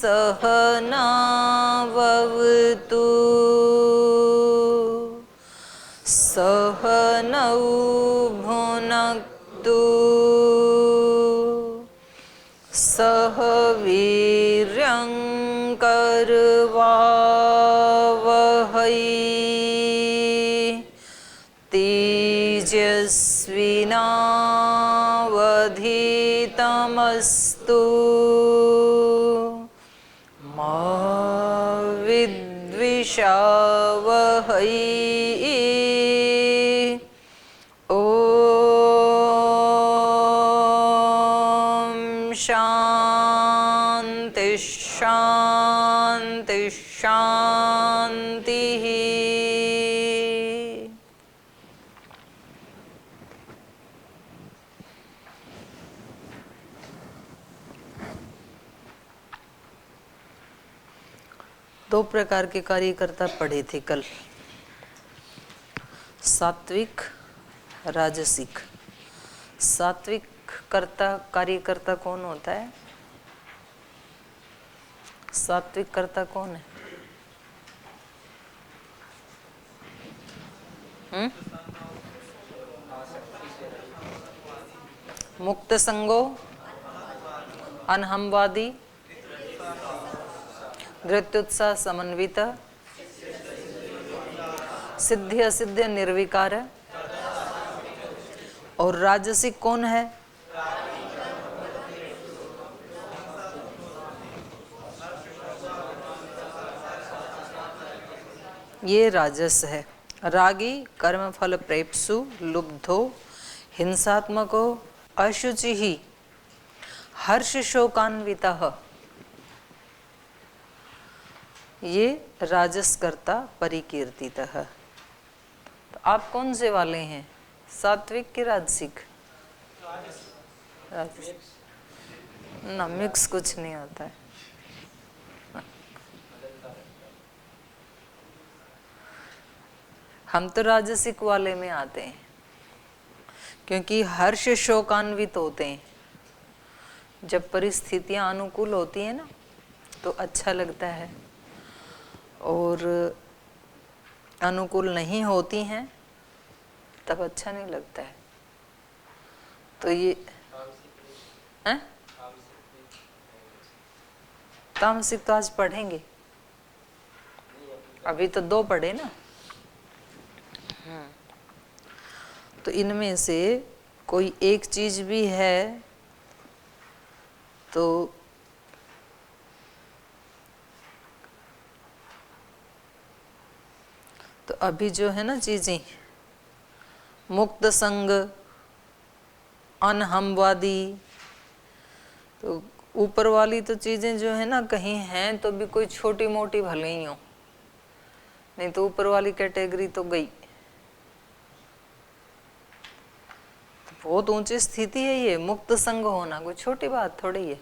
सहनावतु सहनौ भुनक्तु सह वीर्यं करवावहै तेजस्विनावधीतमस्तु मा विद्विषावहै शांति शांति शांति। दो प्रकार के कार्यकर्ता पढ़े थे कल, सात्विक राजसिक। सात्विक कार्यकर्ता कौन होता है? सात्विक कर्ता कौन है? मुक्त संगो, अनहमवादी, धृत्युत्साह समन्वित, सिद्धि असिद्ध निर्विकार। और राजसिक कौन है? ये राजस है। रागी कर्म फल प्रेप्सु लुब्धो हिंसात्मको अशुचि ही हर्ष शोकान्वितः। ये राजसकर्ता परिकीर्तितः। तो आप कौन से वाले हैं, सात्विक के राजसिक? राजसिक ना, मिक्स कुछ नहीं होता है। हम तो राजसिक वाले में आते हैं, क्योंकि हर्ष शोकान्वित होते हैं। जब परिस्थितियां अनुकूल होती हैं ना तो अच्छा लगता है, और अनुकूल नहीं होती हैं तब अच्छा नहीं लगता है। तो ये तामसिक तो आज पढ़ेंगे, अभी तो दो पढ़े ना। तो इनमें से कोई एक चीज भी है तो अभी जो है ना चीजें, मुक्त संग, अनहमवादी, तो ऊपर वाली तो चीजें जो है ना कहीं हैं तो भी कोई छोटी मोटी भले ही हो, नहीं तो ऊपर वाली कैटेगरी तो गई। तो बहुत ऊंची स्थिति है ये, मुक्त संग होना कोई छोटी बात थोड़ी है।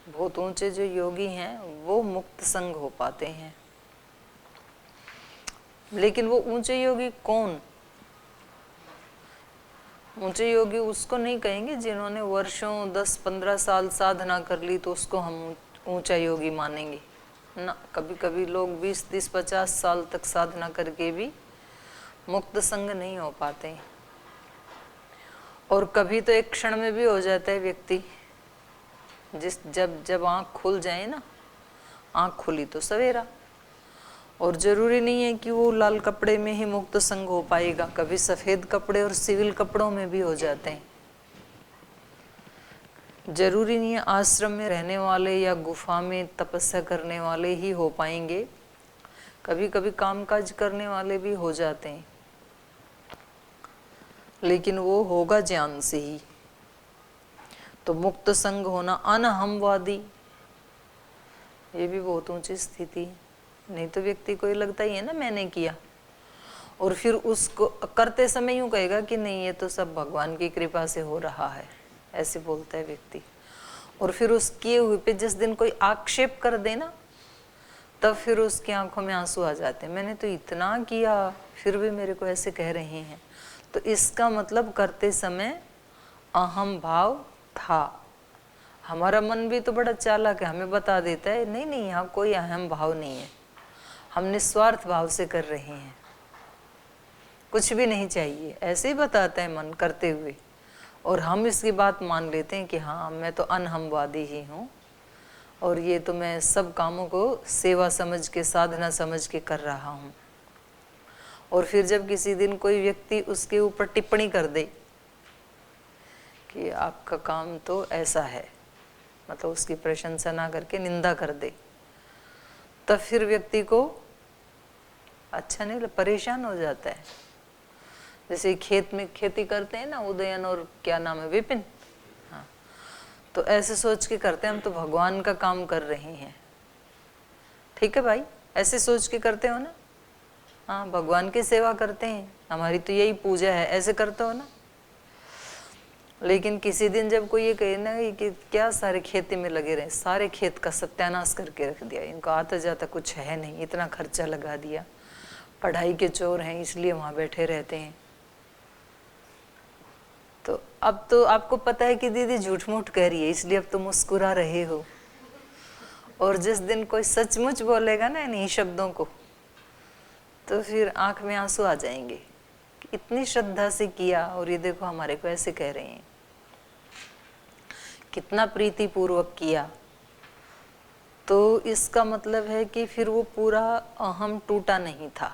बहुत ऊंचे जो योगी हैं वो मुक्त संग हो पाते हैं। लेकिन वो ऊंचे योगी कौन? ऊंचे योगी उसको नहीं कहेंगे जिन्होंने वर्षों 10-15 साल साधना कर ली तो उसको हम ऊंचा योगी मानेंगे ना। कभी कभी लोग 20-30-50 साल तक साधना करके भी मुक्त संग नहीं हो पाते, और कभी तो एक क्षण में भी हो जाता है व्यक्ति। जब आँख खुल जाए ना, आँख खुली तो सवेरा। और जरूरी नहीं है कि वो लाल कपड़े में ही मुक्त संग हो पाएगा, कभी सफेद कपड़े और सिविल कपड़ों में भी हो जाते हैं। जरूरी नहीं है आश्रम में रहने वाले या गुफा में तपस्या करने वाले ही हो पाएंगे, कभी कभी कामकाज करने वाले भी हो जाते हैं, लेकिन वो होगा ज्ञान से ही। तो मुक्त संग होना, अनहमवादी, ये भी बहुत ऊंची स्थिति है। नहीं तो व्यक्ति को ये लगता ही है ना मैंने किया, और फिर उसको करते समय यूं कहेगा कि नहीं ये तो सब भगवान की कृपा से हो रहा है, ऐसे बोलता है व्यक्ति। और फिर उस किए हुए पे जिस दिन कोई आक्षेप कर देना तब फिर उसकी आंखों में आंसू आ जाते हैं, मैंने तो इतना किया फिर भी मेरे को ऐसे कह रहे हैं। तो इसका मतलब करते समय अहम भाव था, हमारा मन भी तो बड़ा चालाक है, हमें बता देता है नहीं नहीं यहाँ कोई अहम भाव नहीं है, हम निस्वार्थ भाव से कर रहे हैं, कुछ भी नहीं चाहिए, ऐसे ही बताता है मन करते हुए। और हम इसकी बात मान लेते हैं कि हाँ मैं तो अनहमवादी ही हूँ और ये तो मैं सब कामों को सेवा समझ के, साधना समझ के कर रहा हूँ। और फिर जब किसी दिन कोई व्यक्ति उसके ऊपर टिप्पणी कर दे कि आपका काम तो ऐसा है, मतलब उसकी प्रशंसा ना करके निंदा कर दे, तब फिर व्यक्ति को अच्छा नहीं लगता, परेशान हो जाता है। जैसे खेत में खेती करते हैं ना उदयन और क्या नाम है विपिन, हाँ, तो ऐसे सोच के करते हैं हम तो भगवान का काम कर रहे हैं। ठीक है भाई, ऐसे सोच के करते हो ना, हाँ भगवान की सेवा करते हैं, हमारी तो यही पूजा है, ऐसे करते हो ना। लेकिन किसी दिन जब कोई ये कहे ना कि क्या सारे खेती में लगे रहे, सारे खेत का सत्यानाश करके रख दिया, इनको आता जाता कुछ है नहीं, इतना खर्चा लगा दिया, पढ़ाई के चोर हैं इसलिए वहाँ बैठे रहते हैं। तो अब तो आपको पता है कि दीदी झूठ मूठ कह रही है, इसलिए अब तो मुस्कुरा रहे हो। और जिस दिन कोई सचमुच बोलेगा ना इन्हीं शब्दों को, तो फिर आंख में आंसू आ जाएंगे, इतनी श्रद्धा से किया और ये देखो हमारे को ऐसे कह रहे हैं, कितना प्रीति पूर्वक किया। तो इसका मतलब है कि फिर वो पूरा अहम टूटा नहीं था।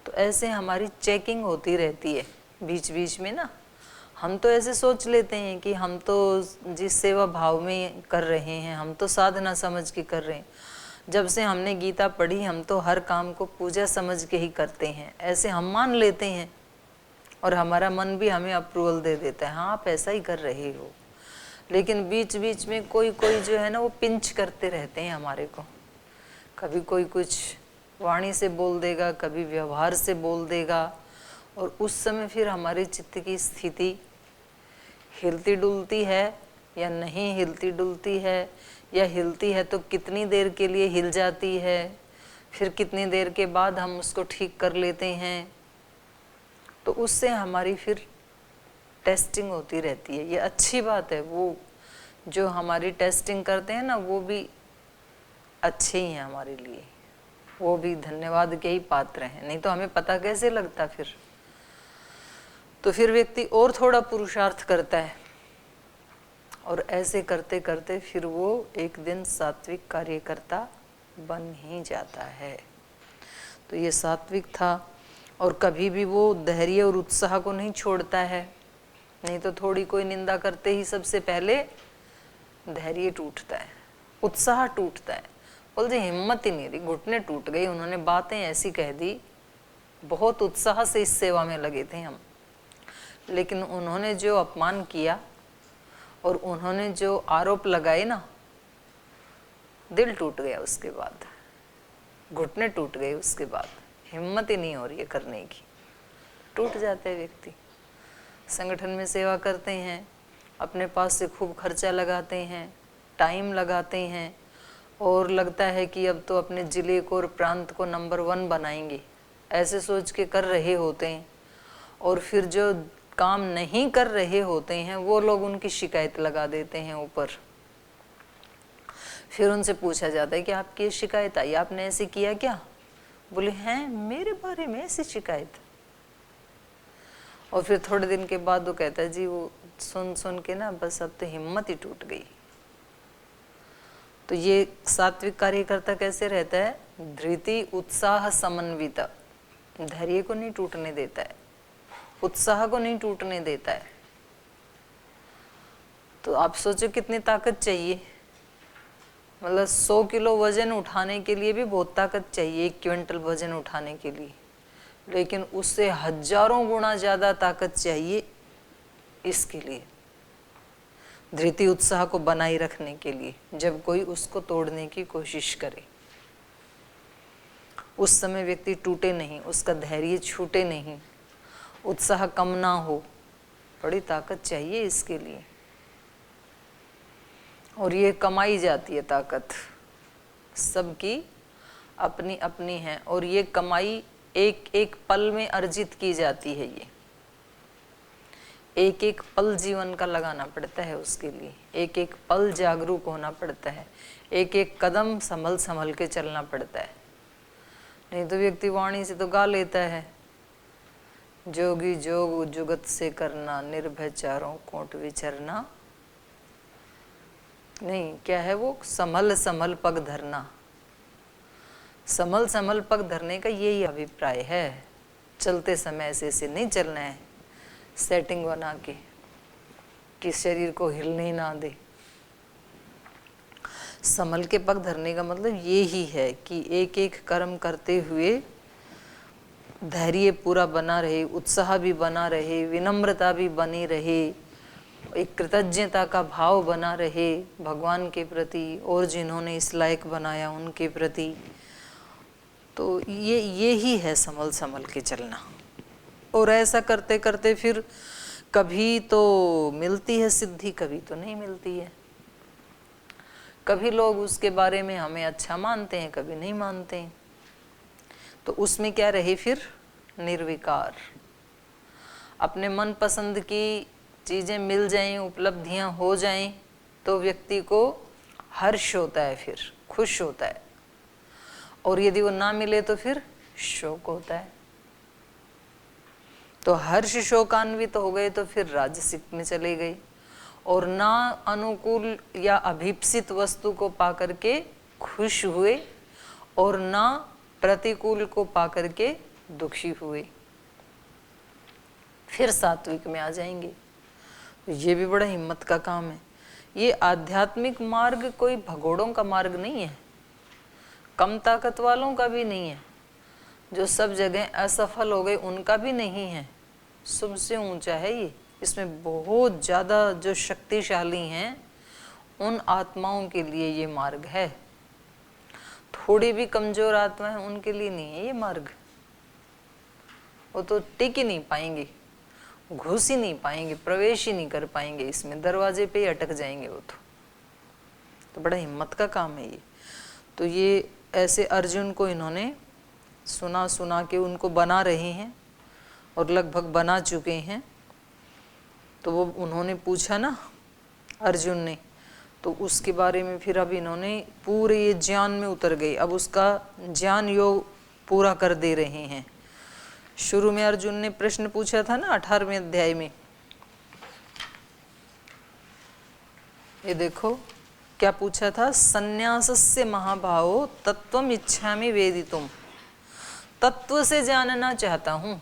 तो ऐसे हमारी चेकिंग होती रहती है बीच बीच में ना। हम तो ऐसे सोच लेते हैं कि हम तो जिस सेवा भाव में कर रहे हैं, हम तो साधना समझ के कर रहे हैं। जब से हमने गीता पढ़ी हम तो हर काम को पूजा समझ के ही करते हैं, ऐसे हम मान लेते हैं। और हमारा मन भी हमें अप्रूवल दे देता है, हाँ आप ऐसा ही कर रहे हो। लेकिन बीच बीच में कोई कोई जो है ना वो पिंच करते रहते हैं हमारे को, कभी कोई कुछ वाणी से बोल देगा, कभी व्यवहार से बोल देगा। और उस समय फिर हमारे चित्त की स्थिति हिलती डुलती है या नहीं हिलती डुलती है, या हिलती है तो कितनी देर के लिए हिल जाती है, फिर कितनी देर के बाद हम उसको ठीक कर लेते हैं। तो उससे हमारी फिर टेस्टिंग होती रहती है। ये अच्छी बात है, वो जो हमारी टेस्टिंग करते हैं ना वो भी अच्छे ही हैं हमारे लिए, वो भी धन्यवाद के ही पात्र हैं, नहीं तो हमें पता कैसे लगता फिर। तो फिर व्यक्ति और थोड़ा पुरुषार्थ करता है और ऐसे करते करते फिर वो एक दिन सात्विक कार्यकर्ता बन ही जाता है। तो ये सात्विक था। और कभी भी वो धैर्य और उत्साह को नहीं छोड़ता है, नहीं तो थोड़ी कोई निंदा करते ही सबसे पहले धैर्य टूटता है, उत्साह टूटता है, बोलते हिम्मत ही नहीं रही, घुटने टूट गई, उन्होंने बातें ऐसी कह दी, बहुत उत्साह से इस सेवा में लगे थे हम, लेकिन उन्होंने जो अपमान किया और उन्होंने जो आरोप लगाए ना, दिल टूट गया, उसके बाद घुटने टूट गए, उसके बाद हिम्मत ही नहीं हो रही है करने की, टूट जाते हैं व्यक्ति। संगठन में सेवा करते हैं, अपने पास से खूब खर्चा लगाते हैं, टाइम लगाते हैं और लगता है कि अब तो अपने ज़िले को और प्रांत को नंबर 1 बनाएंगे, ऐसे सोच के कर रहे होते हैं। और फिर जो काम नहीं कर रहे होते हैं वो लोग उनकी शिकायत लगा देते हैं ऊपर। फिर उनसे पूछा जाता है कि आपकी शिकायत आई, आपने ऐसे किया क्या? बोले हैं मेरे बारे में ऐसी शिकायत। और फिर थोड़े दिन के बाद वो कहता है जी वो सुन सुन के ना बस अब तो हिम्मत ही टूट गई। तो ये सात्विक कार्यकर्ता कैसे रहता है? धृति उत्साह समन्वित, धैर्य को नहीं टूटने देता है, उत्साह को नहीं टूटने देता है। तो आप सोचो कितनी ताकत चाहिए, मतलब 100 किलो वजन उठाने के लिए भी बहुत ताकत चाहिए, 1 क्विंटल वजन उठाने के लिए, लेकिन उससे हजारों गुना ज़्यादा ताकत चाहिए इसके लिए, धृति उत्साह को बनाए रखने के लिए। जब कोई उसको तोड़ने की कोशिश करे उस समय व्यक्ति टूटे नहीं, उसका धैर्य छूटे नहीं, उत्साह कम ना हो, बड़ी ताकत चाहिए इसके लिए। और ये कमाई जाती है ताकत, सबकी अपनी अपनी है, और ये कमाई एक एक पल में अर्जित की जाती है। एक एक पल जीवन का लगाना पड़ता है उसके लिए, एक एक पल जागरूक होना पड़ता है, एक एक कदम संभल संभल के चलना पड़ता है। नहीं तो व्यक्ति वाणी से तो गा लेता है, जोगी जोग जुगत से करना, निर्भय चारों कोट विचरना। नहीं, क्या है वो, संभल संभल पग धरना। संभल संभल पग धरने का यही अभिप्राय है। चलते समय ऐसे नहीं चलना है, सेटिंग बना के कि शरीर को हिलने ही ना दे। संभल के पग धरने का मतलब ये ही है कि एक एक कर्म करते हुए धैर्य पूरा बना रहे, उत्साह भी बना रहे, विनम्रता भी बनी रहे, एक कृतज्ञता का भाव बना रहे भगवान के प्रति और जिन्होंने इस लायक बनाया उनके प्रति। तो ये ही है संभल संभल के चलना। और ऐसा करते करते फिर कभी तो मिलती है सिद्धि, कभी तो नहीं मिलती है। कभी लोग उसके बारे में हमें अच्छा मानते हैं, कभी नहीं मानते हैं। तो उसमें क्या रहे फिर, निर्विकार। अपने मन पसंद की चीज़ें मिल जाएं, उपलब्धियां हो जाएं, तो व्यक्ति को हर्ष होता है, फिर खुश होता है। और यदि वो ना मिले तो फिर शोक होता है। तो हर्ष शोकान्वित हो गए तो फिर राजसिक में चले गए, और ना अनुकूल या अभीप्सित वस्तु को पाकर के खुश हुए, और ना प्रतिकूल को पाकर के दुखी हुए, फिर सात्विक में आ जाएंगे। तो ये भी बड़ा हिम्मत का काम है। ये आध्यात्मिक मार्ग कोई भगोड़ों का मार्ग नहीं है, कम ताकत वालों का भी नहीं है, जो सब जगह असफल हो गए उनका भी नहीं है। सबसे ऊंचा है ये। इसमें बहुत ज़्यादा जो शक्तिशाली हैं उन आत्माओं के लिए ये मार्ग है। थोड़ी भी कमजोर आत्मा है उनके लिए नहीं है ये मार्ग। वो तो टिक ही नहीं पाएंगे, घुस ही नहीं पाएंगे, प्रवेश ही नहीं कर पाएंगे इसमें, दरवाजे पे ही अटक जाएंगे वो तो बड़ा हिम्मत का काम है ये। तो ये ऐसे अर्जुन को इन्होंने सुना सुना के उनको बना रहे हैं और लगभग बना चुके हैं। तो वो उन्होंने पूछा ना अर्जुन ने, तो उसके बारे में फिर अब इन्होंने पूरे ये ज्ञान में उतर गए, अब उसका ज्ञान योग पूरा कर दे रहे हैं। शुरू में अर्जुन ने प्रश्न पूछा था ना 18वें अध्याय में, ये देखो क्या पूछा था, संन्यासस्य महाभावो तत्वम इच्छामि वेदितुम। तत्व से जानना चाहता हूं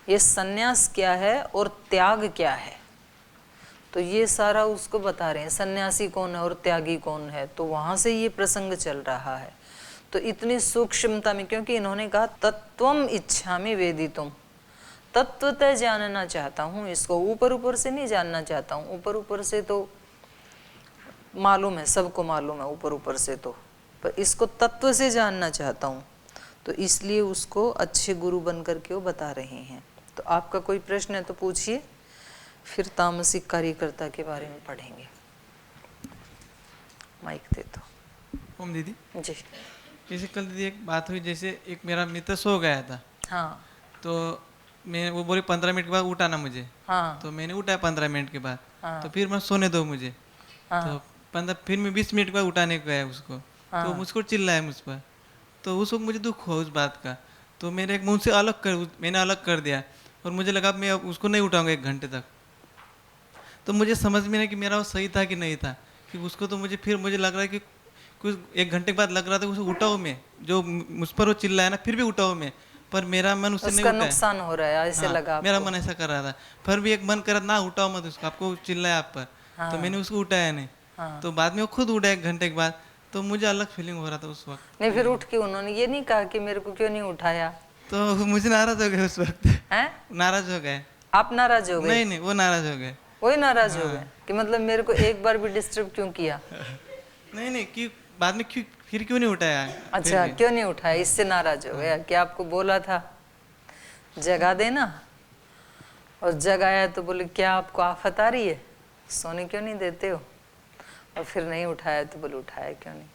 ये संन्यास क्या है और त्याग क्या है। तो ये सारा उसको बता रहे हैं, सन्यासी कौन है और त्यागी कौन है। तो वहां से ये प्रसंग चल रहा है। तो इतनी सूक्ष्मता में, क्योंकि इन्होंने कहा तत्वम इच्छामि वेदितुम, तत्वतः जानना चाहता हूँ इसको, ऊपर ऊपर से नहीं जानना चाहता हूँ। ऊपर ऊपर से तो मालूम है, सबको मालूम है ऊपर ऊपर से तो, पर इसको तत्व से जानना चाहता हूँ। तो इसलिए उसको अच्छे गुरु बन करके वो बता रहे हैं। तो आपका कोई प्रश्न है तो पूछिए, फिर तामसिक कार्यकर्ता के बारे में पढ़ेंगे। माइक दे दो। ओम दीदी जी। जैसे कल दीदी एक बात हुई, जैसे एक मेरा मित्र सो गया था। हाँ। तो मैं, वो बोली 15 मिनट के बाद उठाना मुझे। हाँ। तो मैंने उठाया 15 मिनट के बाद। हाँ। तो फिर मैं सोने दो मुझे। हाँ। तो फिर मैं 20 मिनट के बाद उठाने को गया उसको। हाँ। तो मुझको चिल्लाया मुझ पर। तो उस वक्त मुझे दुख हुआ उस बात का। तो मैंने एक मुंह से मैंने अलग कर दिया, और मुझे लगा मैं अब उसको नहीं उठाऊंगा 1 घंटे तक। तो मुझे समझ में नहीं कि मेरा वो सही था कि नहीं था, कि उसको तो मुझे लग रहा है कि कुछ 1 घंटे के बाद लग रहा था उसको उठाओ मैं, जो मुझ पर वो चिल्लाया ना फिर भी उठाओ मैं, पर मेरा मन उससे नहीं उठाया। नुकसान हो रहा है ऐसे लगा आपको? मेरा मन ऐसा कर रहा था, फिर भी एक मन कर रहा ना उठाओ मत उसको, आपको चिल्लाया आप पर। तो मैंने उसको उठाया नहीं। तो बाद में वो खुद उठा 1 घंटे के बाद। तो मुझे अलग फीलिंग हो रहा था उस वक्त। नहीं, फिर उठ के उन्होंने ये नहीं कहा कि मेरे को क्यों नहीं उठाया? तो मुझे नाराज हो गए उस वक्त। हैं? नाराज हो गए। आप नाराज हो गए? नहीं, वो नाराज हो गए। वही नाराज हो गए कि मतलब मेरे को एक बार भी डिस्टर्ब क्यों किया? नहीं, कि बाद में फिर क्यों नहीं उठाया? अच्छा, क्यों नहीं उठाया, इससे नाराज हो गया? क्या आपको बोला था जगा देना, और जगाया तो बोले क्या आपको आफत आ रही है, सोने क्यों नहीं देते हो? और फिर नहीं उठाया तो बोले उठाया क्यों नहीं?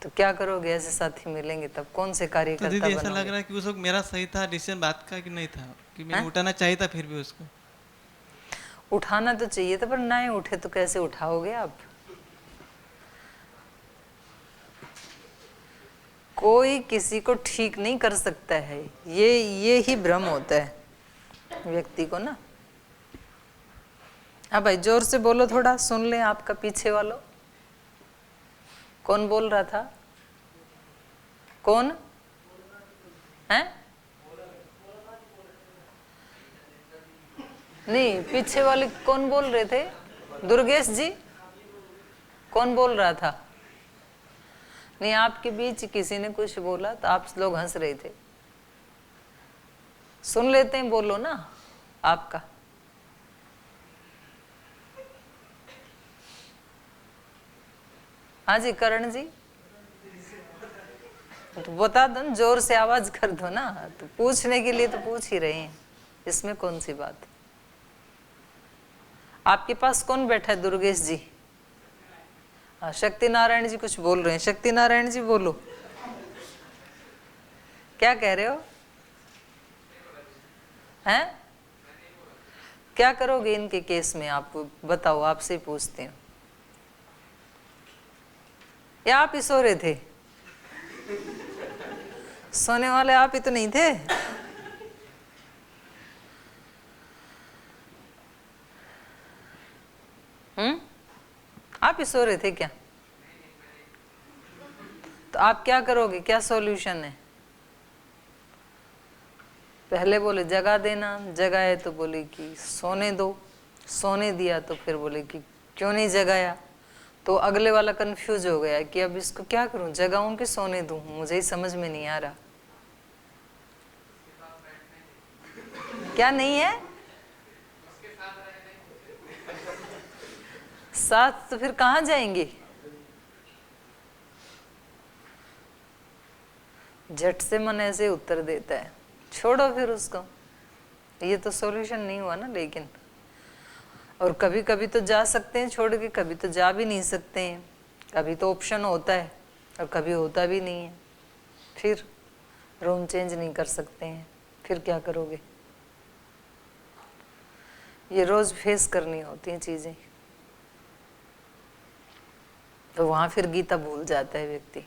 तो क्या करोगे, ऐसे साथी मिलेंगे तब कौन से कार्यकर्ता बनोगे? ऐसा लग रहा है कि उस वक्त मेरा सही था डिसीजन बात का कि नहीं था, कि मैंने उठाना चाहिए था फिर भी उसको। उठाना तो चाहिए था, पर ना ही उठे तो कैसे उठाओगे आप? कोई किसी को ठीक नहीं कर सकता है, ये ही भ्रम होता है व्यक्ति को ना। हाँ भाई, जोर से बोलो, थोड़ा सुन ले आपका पीछे वालों। कौन बोल रहा था? कौन है? नहीं, पीछे वाले कौन बोल रहे थे? दुर्गेश जी, कौन बोल रहा था? नहीं, आपके बीच किसी ने कुछ बोला तो आप लोग हंस रहे थे। सुन लेते हैं, बोलो ना आपका। हाँ जी, करण जी, तो बता दो, जोर से आवाज कर दो ना। तो पूछने के लिए तो पूछ ही रहे हैं, इसमें कौन सी बात? आपके पास कौन बैठा है? दुर्गेश जी। हाँ, शक्ति नारायण जी कुछ बोल रहे हैं। शक्ति नारायण जी बोलो, क्या कह रहे हो? हैं? क्या करोगे इनके केस में? आप बताओ, आपसे पूछते हैं। या आप ही सो रहे थे? सोने वाले आप ही तो नहीं थे? आप ही सो रहे थे क्या? तो आप क्या करोगे? क्या सॉल्यूशन है? पहले बोले जगा देना, जगाए तो बोले कि सोने दो, सोने दिया तो फिर बोले कि क्यों नहीं जगाया। तो अगले वाला कंफ्यूज हो गया कि अब इसको क्या करूं, जगाऊं कि सोने दूं, मुझे ही समझ में नहीं आ रहा। क्या नहीं है? साथ तो फिर कहाँ जाएंगे? झट से मन ऐसे उत्तर देता है, छोड़ो फिर उसको, ये तो सॉल्यूशन नहीं हुआ ना। लेकिन और कभी कभी तो जा सकते हैं छोड़ के, कभी तो जा भी नहीं सकते हैं। कभी तो ऑप्शन होता है और कभी होता भी नहीं है। फिर रूम चेंज नहीं कर सकते हैं, फिर क्या करोगे? ये रोज फेस करनी होती हैं चीजें। तो वहां फिर गीता भूल जाता है व्यक्ति।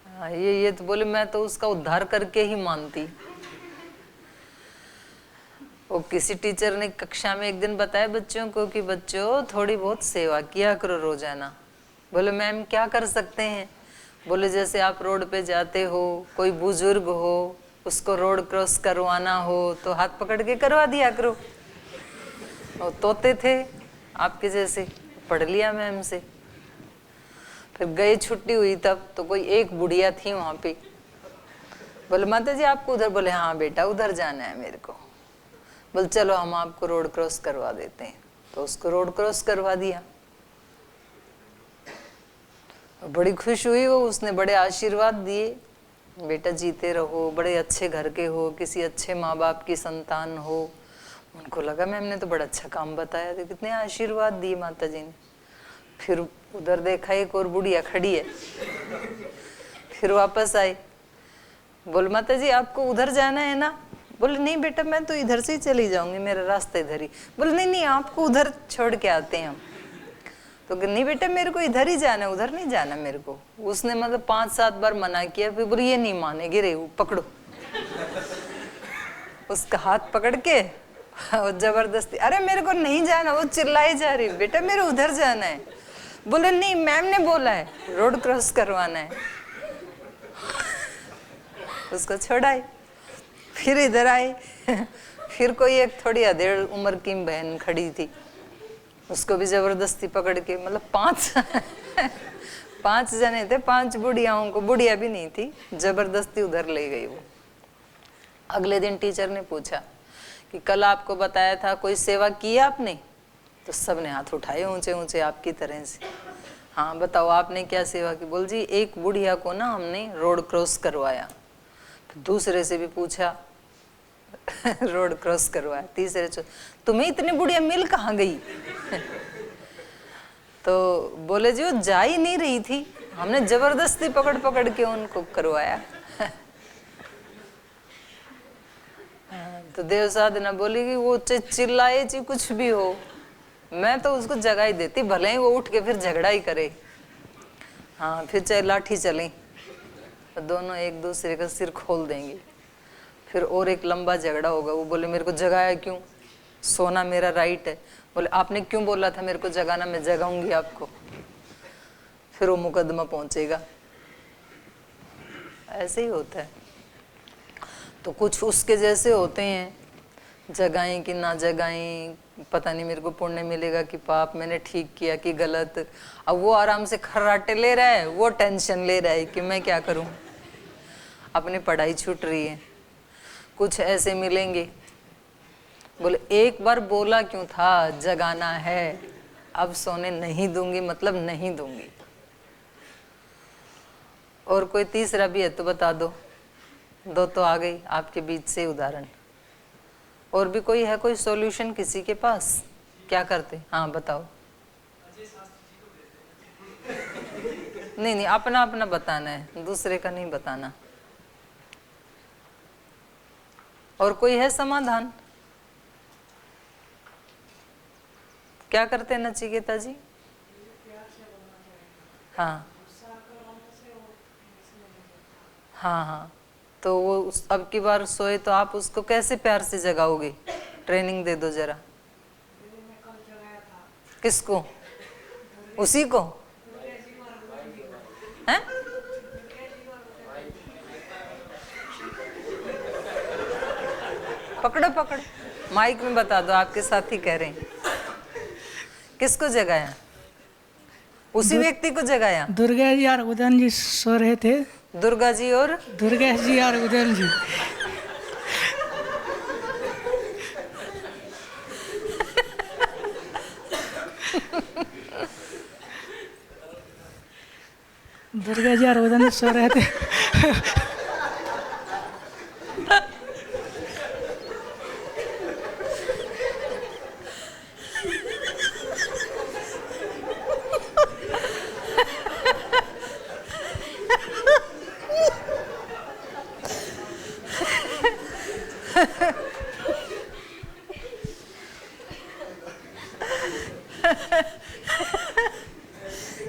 हाँ, ये तो बोले मैं तो उसका उद्धार करके ही मानती। वो किसी टीचर ने कक्षा में एक दिन बताया बच्चों को कि बच्चों थोड़ी बहुत सेवा किया करो रोजाना। बोले मैम क्या कर सकते हैं? बोले जैसे आप रोड पे जाते हो, कोई बुजुर्ग हो, उसको रोड क्रॉस करवाना हो तो हाथ पकड़ के करवा दिया करो। और तोते थे आपके जैसे, पढ़ लिया मैम से। फिर गई छुट्टी हुई तब तो कोई एक बुढ़िया थी वहां पे। बोले माता जी आपको उधर? बोले हाँ बेटा उधर जाना है मेरे को। बोले चलो हम आपको रोड क्रॉस करवा देते हैं। तो उसको रोड क्रॉस करवा दिया। बड़ी खुश हुई वो, उसने बड़े आशीर्वाद दिए, बेटा जीते रहो, बड़े अच्छे घर के हो, किसी अच्छे माँ बाप की संतान हो। उनको लगा मैम ने तो बड़ा अच्छा काम बताया, तो कितने आशीर्वाद दिए माता जी ने। फिर उधर देखा एक और बुढ़िया खड़ी है। फिर वापस आई, बोल माता जी आपको उधर जाना है ना? बोले नहीं बेटा मैं तो इधर से ही चली जाऊंगी, मेरा रास्ता इधर ही। बोले नहीं नहीं आपको उधर छोड़ के आते हैं हम। तो नहीं बेटा मेरे को इधर ही जाना है, उधर नहीं जाना मेरे को। उसने मतलब 5-7 बार मना किया। फिर बोले ये नहीं मानेगी रे, पकड़ो। उसका हाथ पकड़ के और जबरदस्ती, अरे मेरे को नहीं जाना। वो चिल्लाई जा रही बेटा मेरे उधर जाना है। बोले नहीं मैम ने बोला है रोड क्रॉस करवाना है। उसको छोड़ाई, फिर इधर आए। फिर कोई एक थोड़ी अधेड़ उम्र की बहन खड़ी थी, उसको भी जबरदस्ती पकड़ के, मतलब 5 जने थे, 5 बुढ़ियाओं को, बुढ़िया भी नहीं थी, जबरदस्ती उधर ले गई वो। अगले दिन टीचर ने पूछा कि कल आपको बताया था कोई सेवा की आपने? तो सबने हाथ उठाए ऊंचे ऊंचे आपकी तरह से। हाँ बताओ आपने क्या सेवा की? बोल जी एक बुढ़िया को ना हमने रोड क्रॉस करवाया। तो दूसरे से भी पूछा, रोड क्रॉस करवाया। तीसरे तुम्हें इतनी बुढ़िया मिल कहाँ गई? तो बोले जी वो जा ही नहीं रही थी, हमने जबरदस्ती पकड़ पकड़ के उनको करवाया। तो देव साधना बोलेगी वो चिल्लाए ची कुछ भी हो, मैं तो उसको जगा ही देती, भले ही वो उठ के फिर झगड़ा ही करे। हाँ, फिर चाहे लाठी चले, तो दोनों एक दूसरे का सिर खोल देंगे। फिर और एक लंबा झगड़ा होगा। वो बोले मेरे को जगाया क्यों, सोना मेरा राइट है। बोले आपने क्यों बोला था मेरे को जगाना, मैं जगाऊंगी आपको। फिर वो मुकदमा पहुंचेगा। ऐसे ही होता है। तो कुछ उसके जैसे होते हैं, जगाएं कि ना जगाएं, पता नहीं मेरे को पुण्य मिलेगा कि पाप, मैंने ठीक किया कि गलत। अब वो आराम से खर्राटे ले रहा है, वो टेंशन ले रहा है कि मैं क्या करूं, अपनी पढ़ाई छूट रही है। कुछ ऐसे मिलेंगे, बोले एक बार बोला क्यों था जगाना है, अब सोने नहीं दूंगी, मतलब नहीं दूंगी। और कोई तीसरा भी है तो बता दो, दो तो आ गई आपके बीच से उदाहरण। और भी कोई है, कोई सॉल्यूशन किसी के पास, क्या करते? हाँ बताओ। नहीं नहीं, अपना अपना बताना है, दूसरे का नहीं बताना। और कोई है समाधान? क्या करते हैं नचिकेता जी? हाँ हाँ हाँ, तो वो अब की बार सोए तो आप उसको कैसे प्यार से जगाओगे? ट्रेनिंग दे दो जरा। किसको? उसी को हैं? पकड़ो पकड़ो, माइक में बता दो, आपके साथी कह रहे हैं। किसको जगाया? उसी व्यक्ति को जगाया। दुर्गा जी और उदयन जी सो रहे थे। दुर्गा जी और दुर्गा जी और उदयन जी। दुर्गा जी और उदयन जी सो रहे थे।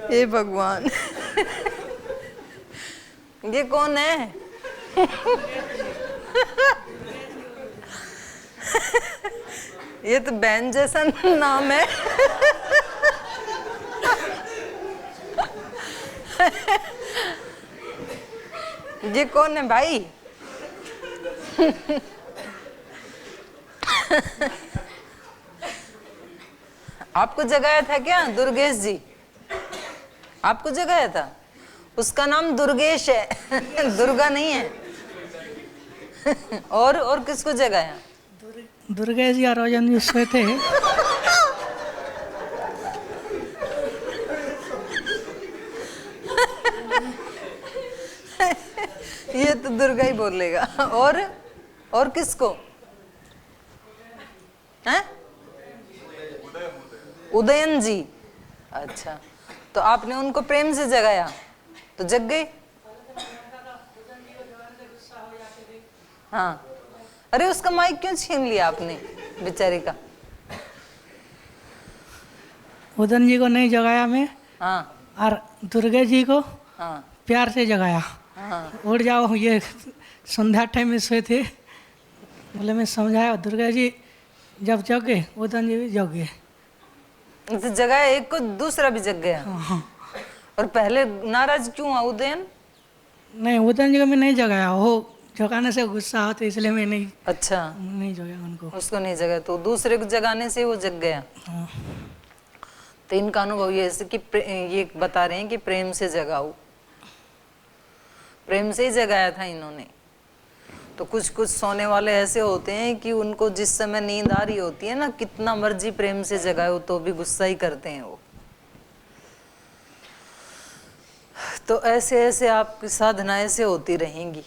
हे भगवान, ये कौन है? ये तो बहन जैसा नाम है। ये कौन है भाई? आपको जगाया था क्या दुर्गेश जी? आपको जगाया था? उसका नाम दुर्गेश है, दुर्गा नहीं है। और किसको जगाया? दुर्गा जी और उदयन जी सोए थे। ये तो दुर्गा ही बोलेगा। और किसको हैं? उदयन जी। अच्छा, तो आपने उनको प्रेम से जगाया तो जग गए। हाँ, अरे उसका माइक क्यों छीन लिया आपने बेचारे का? उदयन जी को नहीं जगाया मैं, हाँ और दुर्गा जी को हाँ प्यार से जगाया। हाँ। उठ जाओ, ये संध्या टाइम में सोए थे। बोले मैं समझाया, दुर्गा जी जब जग गए उदयन जी भी जग गए। तो जगाया एक को, दूसरा भी जग गया। हाँ। और पहले नाराज क्यों हुआ उदयन? नहीं, उदयन जी को मैं नहीं जगाया, वो जगाने से गुस्सा होता इसलिए मैं नहीं अच्छा, नहीं जगाया उनको। उसको नहीं जगाया, तो दूसरे को जगाने से वो जग गया। हाँ। तो इनका अनुभव ये है कि ये बता रहे हैं कि प्रेम से जगाओ, प्रेम से ही जगाया था इन्होंने। तो कुछ कुछ सोने वाले ऐसे होते हैं कि उनको जिस समय नींद आ रही होती है ना, कितना मर्जी प्रेम से जगाओ तो भी गुस्सा ही करते हैं वो। तो ऐसे ऐसे आपकी साधना ऐसे होती रहेंगी।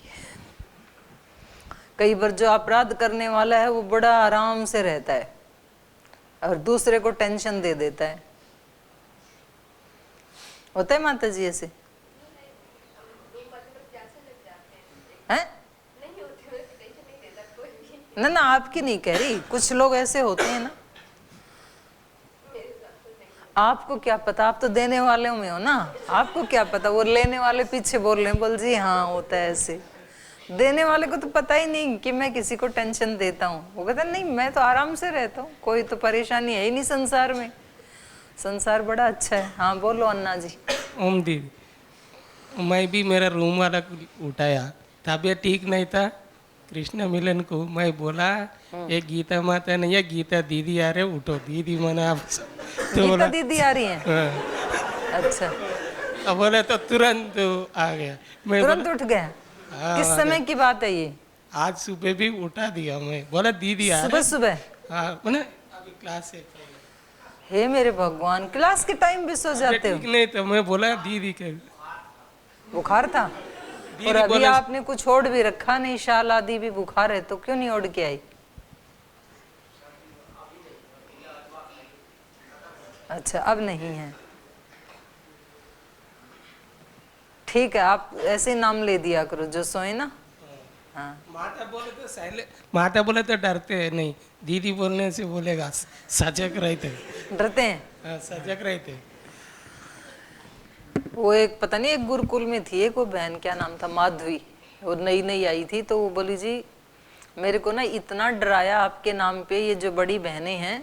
कई बार जो अपराध करने वाला है वो बड़ा आराम से रहता है और दूसरे को टेंशन दे देता है। होता है माता जी ऐसे? हैं? ना ना, आपकी नहीं कह रही, कुछ लोग ऐसे होते हैं ना। आपको क्या पता, आप तो देने वाले में हो ना, आपको क्या पता। वो लेने वाले पीछे बोल रहे हैं, बोल जी हाँ होता है ऐसे। देने वाले को तो पता ही नहीं कि मैं किसी को टेंशन देता हूँ। वो कहता नहीं, मैं तो आराम से रहता हूँ, कोई तो परेशानी है ही नहीं संसार में, संसार बड़ा अच्छा है। हाँ बोलो अन्ना जी। ओम दीदी, मैं भी मेरा रूम वाला उठाया, तबीयत ठीक नहीं था। कृष्ण मिलन को मैं बोला ये गीता माता नहीं है, गीता दीदी आ रहे, उठो। दीदी मना आप तो गीता बोला दीदी आ रही है? हाँ। अच्छा, अब बोला तो तुरंत आ गया। मैं तुरंत बोला उठ गया? हाँ, किस समय की बात है ये? आज सुबह भी उठा दिया। मैं बोला दीदी आ सुबह रहे। सुबह? हाँ मैंने अभी क्लास से हे मेरे भगवान, क्लास के टाइम भी सो जाते हो? ठीक नहीं तो मैं बोला दीदी के बुखार था? और अभी बोले आपने कुछ ओढ़ भी रखा नहीं, शाल आदि भी, बुखार है तो क्यों नहीं ओढ़ के आई? अच्छा, अब नहीं है, ठीक है। आप ऐसे ही नाम ले दिया करो जो सोए ना। हाँ, माता बोले तो डरते हैं नहीं, दीदी बोलने से बोलेगा सजग रहते। डरते हैं? हाँ, सजग रहते। वो एक पता नहीं, एक गुरुकुल में थी एक वो बहन, क्या नाम था, माधवी। वो नई नई आई थी, तो वो बोली जी मेरे को ना इतना डराया आपके नाम पे ये जो बड़ी बहनें हैं।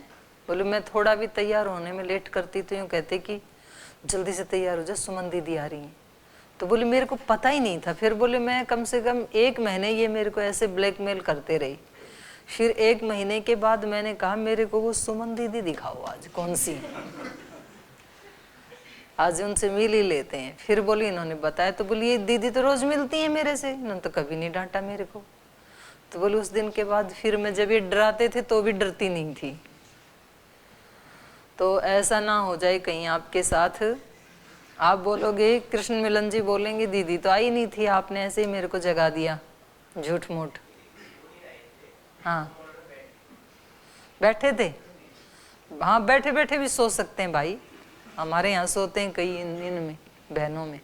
बोले मैं थोड़ा भी तैयार होने में लेट करती तो यूँ कहते कि जल्दी से तैयार हो जा, सुमन दीदी आ रही हैं। तो बोले मेरे को पता ही नहीं था। फिर बोले मैं कम से कम 1 महीने ये मेरे को ऐसे ब्लैकमेल करते रही। फिर 1 महीने के बाद मैंने कहा मेरे को वो सुमन दीदी दिखाओ आज कौन सी है, आज उनसे मिल ही लेते हैं। फिर बोली, इन्होंने बताया तो बोली ये दीदी तो रोज मिलती है मेरे से, इन्होंने तो कभी नहीं डांटा मेरे को। तो बोले उस दिन के बाद फिर मैं जब ये डराते थे तो भी डरती नहीं थी। तो ऐसा ना हो जाए कहीं आपके साथ, आप बोलोगे कृष्ण मिलन जी बोलेंगे दीदी तो आई नहीं थी, आपने ऐसे ही मेरे को जगा दिया झूठ मूठ। हाँ बैठे थे, हाँ बैठे बैठे भी सो सकते हैं भाई, हमारे यहाँ सोते हैं कई इनमें बहनों में।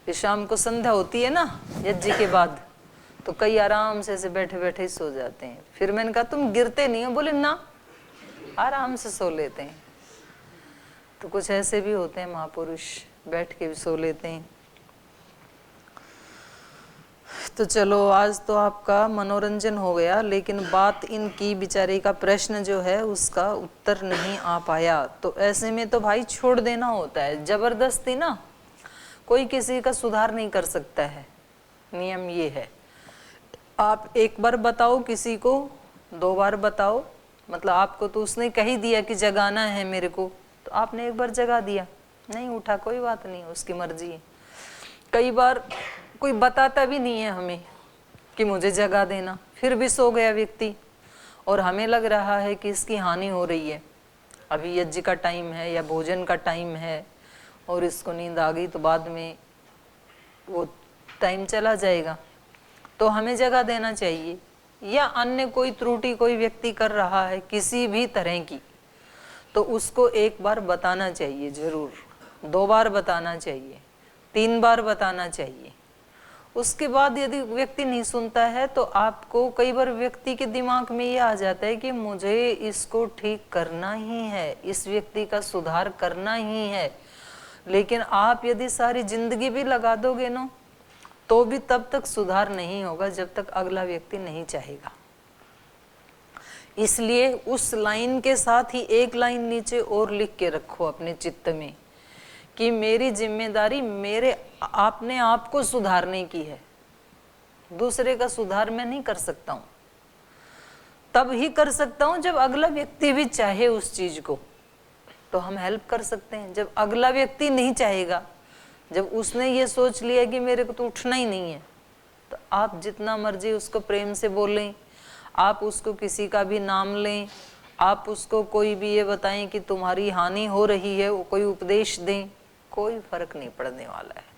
ये शाम को संध्या होती है ना यज्ञ के बाद, तो कई आराम से ऐसे बैठे बैठे ही सो जाते हैं। फिर मैंने कहा तुम गिरते नहीं हो? बोले ना, आराम से सो लेते हैं। तो कुछ ऐसे भी होते हैं महापुरुष, बैठ के भी सो लेते हैं। तो चलो आज तो आपका मनोरंजन हो गया, लेकिन बात इनकी बेचारी का प्रश्न जो है उसका उत्तर नहीं आ पाया। तो ऐसे में तो भाई छोड़ देना होता है, जबरदस्ती ना कोई किसी का सुधार नहीं कर सकता है। नियम ये है, आप एक बार बताओ किसी को, 2 बार बताओ, मतलब आपको तो उसने कह ही दिया कि जगाना है मेरे को, तो आपने एक बार जगा दिया, नहीं उठा कोई बात नहीं, उसकी मर्जी है। कई बार कोई बताता भी नहीं है हमें कि मुझे जगा देना, फिर भी सो गया व्यक्ति और हमें लग रहा है कि इसकी हानि हो रही है, अभी यज्ञ का टाइम है या भोजन का टाइम है और इसको नींद आ गई तो बाद में वो टाइम चला जाएगा, तो हमें जगा देना चाहिए। या अन्य कोई त्रुटि कोई व्यक्ति कर रहा है किसी भी तरह की, तो उसको एक बार बताना चाहिए जरूर, 2 बार बताना चाहिए, 3 बार बताना चाहिए। उसके बाद यदि व्यक्ति नहीं सुनता है तो आपको, कई बार व्यक्ति के दिमाग में ये आ जाता है कि मुझे इसको ठीक करना ही है, इस व्यक्ति का सुधार करना ही है, लेकिन आप यदि सारी जिंदगी भी लगा दोगे ना तो भी तब तक सुधार नहीं होगा जब तक अगला व्यक्ति नहीं चाहेगा। इसलिए उस लाइन के साथ ही एक लाइन नीचे और लिख के रखो अपने चित्त में कि मेरी जिम्मेदारी मेरे आपने आप को सुधारने की है, दूसरे का सुधार मैं नहीं कर सकता हूं। तब ही कर सकता हूं जब अगला व्यक्ति भी चाहे उस चीज को, तो हम हेल्प कर सकते हैं। जब अगला व्यक्ति नहीं चाहेगा, जब उसने ये सोच लिया कि मेरे को तो उठना ही नहीं है, तो आप जितना मर्जी उसको प्रेम से बोलें, आप उसको किसी का भी नाम लें, आप उसको कोई भी ये बताएं कि तुम्हारी हानि हो रही है, वो कोई उपदेश दें, कोई फर्क नहीं पड़ने वाला है।